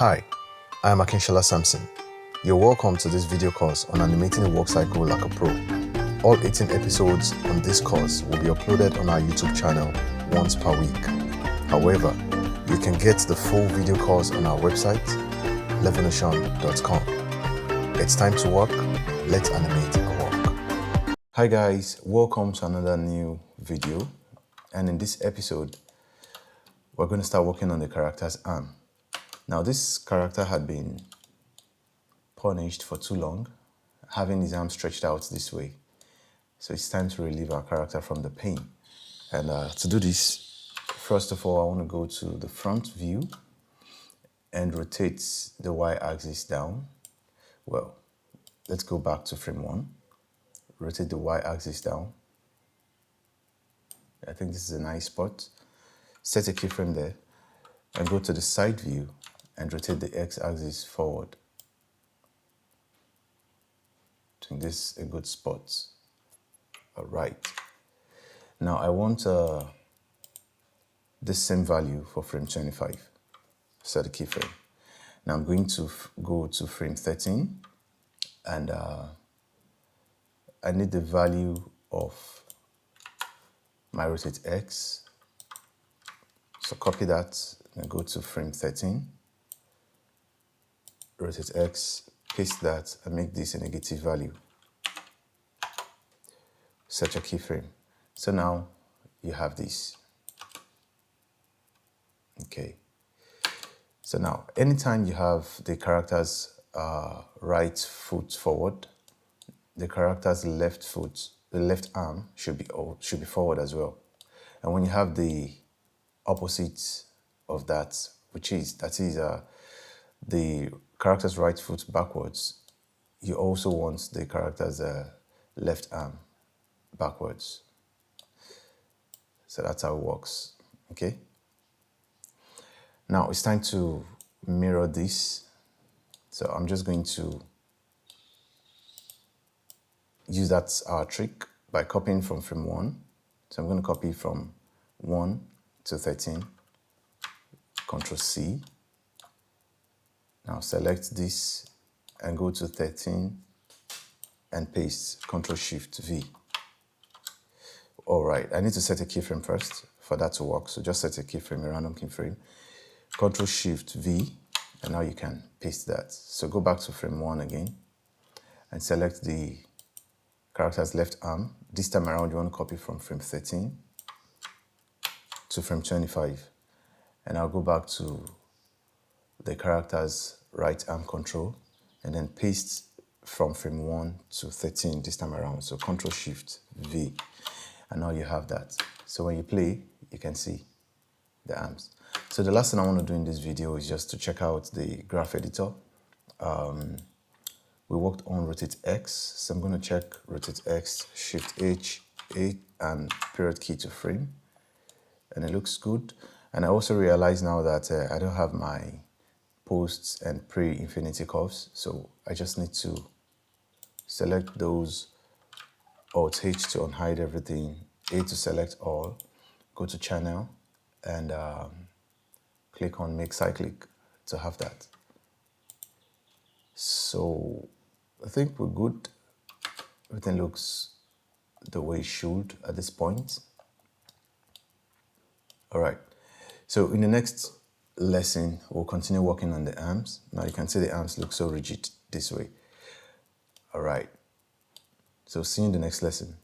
Hi, I am Akinshola Samson. You're welcome to this video course on animating a walk cycle like a pro. All 18 episodes on this course will be uploaded on our YouTube channel once per week. However, you can get the full video course on our website, Levonotion.com. It's time to walk. Let's animate a walk. Hi guys, welcome to another new video. And in this episode, we're going to start working on the character's arm. Now, this character had been punished for too long, having his arm stretched out this way. So it's time to relieve our character from the pain. And to do this, first of all, I want to go to the front view and rotate the y-axis down. Well, let's go back to frame 1. Rotate the y-axis down. I think this is a nice spot. Set a keyframe there and go to the side view and rotate the x-axis forward. I think this is a good spot. All right. Now I want this same value for frame 25. Set a keyframe. Now I'm going to go to frame 13 and I need the value of my rotate x. So copy that and go to frame 13. Rotate x, paste that, and make this a negative value. Set a keyframe. So now you have this. Okay. So now, anytime you have the character's right foot forward, the character's left foot, the left arm should be forward as well. And when you have the opposite of that, that is the character's right foot backwards, you also want the character's left arm backwards. So that's how it works, okay? Now it's time to mirror this. So I'm just going to use that trick by copying from frame 1. So I'm going to copy from 1 to 13, Ctrl C. Now select this and go to 13 and paste, Ctrl Shift V. All right, I need to set a keyframe first for that to work. So just set a keyframe, a random keyframe, Ctrl Shift V, and now you can paste that. So go back to frame 1 again and select the character's left arm. This time around, you want to copy from frame 13 to frame 25. And I'll go back to the character's right arm control and then paste from frame 1 to 13 this time around. So Ctrl Shift V, and now you have that. So when you play, you can see the arms. So the last thing I want to do in this video is just to check out the graph editor. We worked on rotate X, so I'm going to check rotate X, Shift H, A, and period key to frame, and it looks good. And I also realize now that I don't have my posts and pre-infinity curves, so I just need to select those, Alt H to unhide everything, A to select all, go to channel, and click on make cyclic to have that. So I think we're good. Everything looks the way it should at this point. All right. So in the next lesson, we'll continue working on the arms. Now you can see the arms look so rigid this way. All right. So see you in the next lesson.